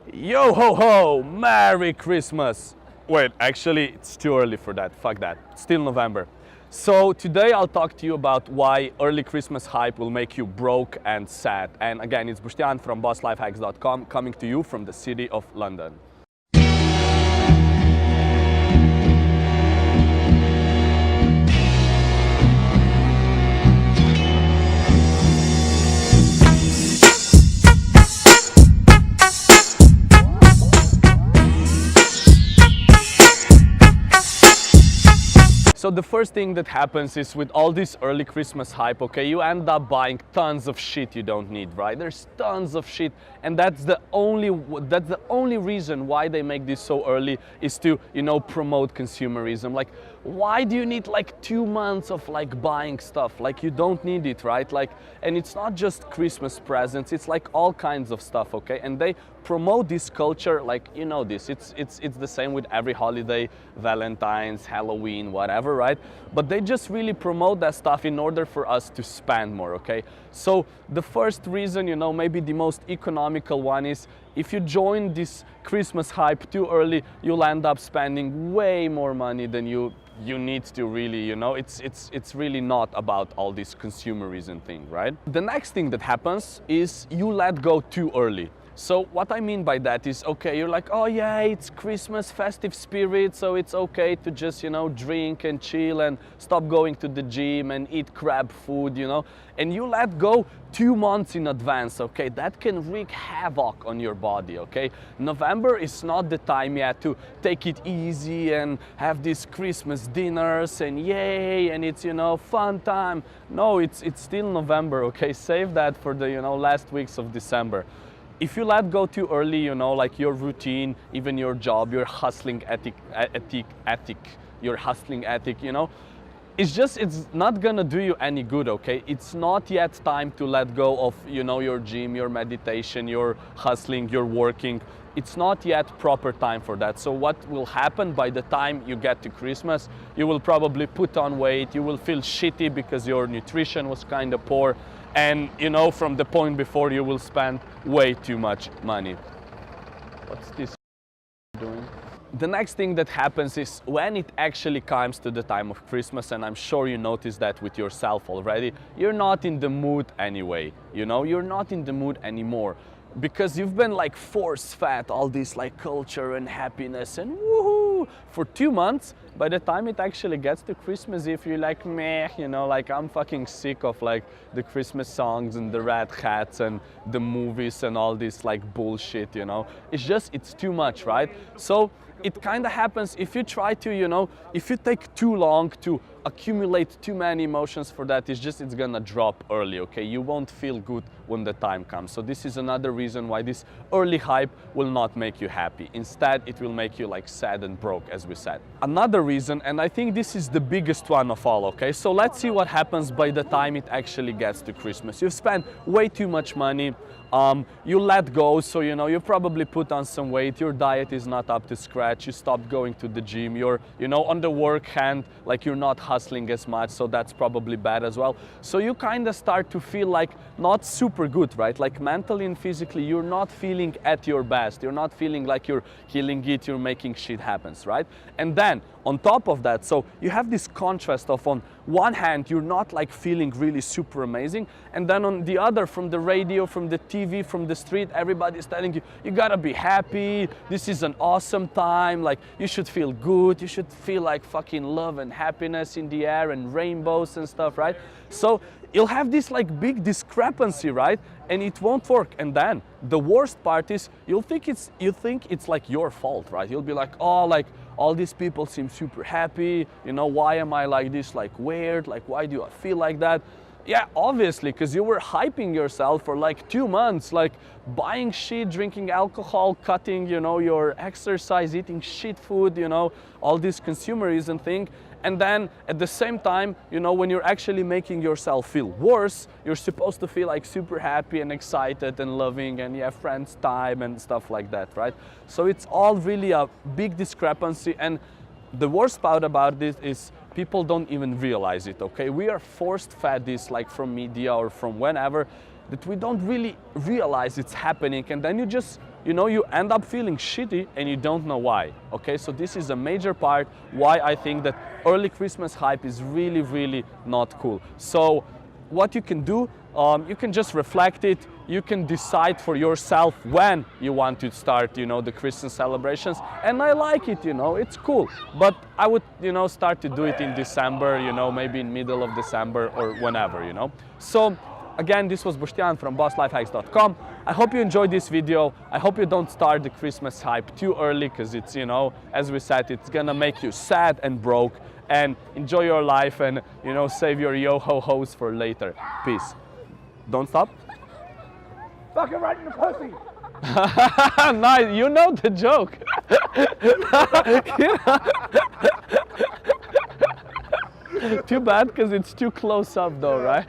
Yo ho ho! Merry Christmas! Wait, actually, it's too early for that. Fuck that. It's still November. So today I'll talk to you about why early Christmas hype will make you broke and sad. And again, it's Bostjan from BossLifeHacks.com coming to you from the city of London. So the first thing that happens is with all this early Christmas hype, okay, you end up buying tons of shit you don't need, right? There's tons of shit, and that's the only reason why they make this so early is to, promote consumerism. Like, why do you need like 2 months of like buying stuff? Like, you don't need it, right? Like, and it's not just Christmas presents, it's like all kinds of stuff, okay? And they promote this culture, like, this, it's the same with every holiday, Valentine's, Halloween, whatever, right? But they just really promote that stuff in order for us to spend more, okay? So the first reason, maybe the most economical one is if you join this Christmas hype too early, you'll end up spending way more money than you need to really, it's really not about all this consumerism thing, right? The next thing that happens is you let go too early. So what I mean by that is, okay, you're like, oh yeah, it's Christmas, festive spirit, so it's okay to just, drink and chill and stop going to the gym and eat crab food, and you let go 2 months in advance, okay? That can wreak havoc on your body, okay? November is not the time yet to take it easy and have these Christmas dinners and yay, and it's, fun time. No, it's still November, okay? Save that for the, last weeks of December. If you let go too early, like your routine, even your job, your hustling ethic, your hustling ethic, it's not gonna do you any good, okay? It's not yet time to let go of, your gym, your meditation, your hustling, your working. It's not yet proper time for that. So what will happen by the time you get to Christmas, you will probably put on weight, you will feel shitty because your nutrition was kind of poor, and from the point before you will spend way too much money. What's this doing? The next thing that happens is when it actually comes to the time of Christmas, and I'm sure you noticed that with yourself already, you're not in the mood anyway, you're not in the mood anymore. Because you've been like force-fed all this like culture and happiness and woohoo for 2 months. By the time it actually gets to Christmas Eve, you're like, meh, like I'm fucking sick of like the Christmas songs and the red hats and the movies and all this like bullshit, it's too much, right? So it kind of happens if you try to, if you take too long to accumulate too many emotions for that, it's gonna drop early, okay? You won't feel good when the time comes. So this is another reason why this early hype will not make you happy. Instead, it will make you like sad and broke, as we said. Another reason, and I think this is the biggest one of all, okay? So let's see what happens by the time it actually gets to Christmas. You've spent way too much money. You let go, so you probably put on some weight, your diet is not up to scratch, you stopped going to the gym, you're on the work hand, like you're not hustling as much, so that's probably bad as well. So you kind of start to feel like not super good, right? Like mentally and physically, you're not feeling at your best, you're not feeling like you're killing it, you're making shit happen, right? And then on top of that, so you have this contrast of, on one hand, you're not like feeling really super amazing, and then on the other, from the radio, from the TV, from the street, everybody's telling you, you gotta be happy, this is an awesome time, like you should feel good, you should feel like fucking love and happiness in the air and rainbows and stuff, right? So you'll have this like big discrepancy, right? And it won't work. And then the worst part is you think it's like your fault, right? You'll be like, oh, like all these people seem super happy, why am I like this, like weird, like why do I feel like that? Yeah, obviously, because you were hyping yourself for like 2 months, like buying shit, drinking alcohol, cutting, your exercise, eating shit food, all this consumerism thing. And then at the same time, when you're actually making yourself feel worse, you're supposed to feel like super happy and excited and loving and you have friends time and stuff like that, right? So it's all really a big discrepancy. And the worst part about this is people don't even realize it, okay? We are forced fed this like from media or from whenever, that we don't really realize it's happening, and then you just you know, you end up feeling shitty and you don't know why, okay? So this is a major part why I think that early Christmas hype is really, really not cool. So what you can do, you can just reflect it. You can decide for yourself when you want to start, you know, the Christmas celebrations. And I like it, you know, it's cool. But I would, you know, start to do it in December, you know, maybe in middle of December or whenever, you know. So again, this was Boštjan from BossLifeHacks.com. I hope you enjoyed this video. I hope you don't start the Christmas hype too early, because it's, you know, as we said, it's gonna make you sad and broke. And enjoy your life and, you know, save your yo-ho-hos for later. Peace. Don't stop. Fucking right in the pussy. Nice, you know the joke. Too bad, because it's too close up though, right?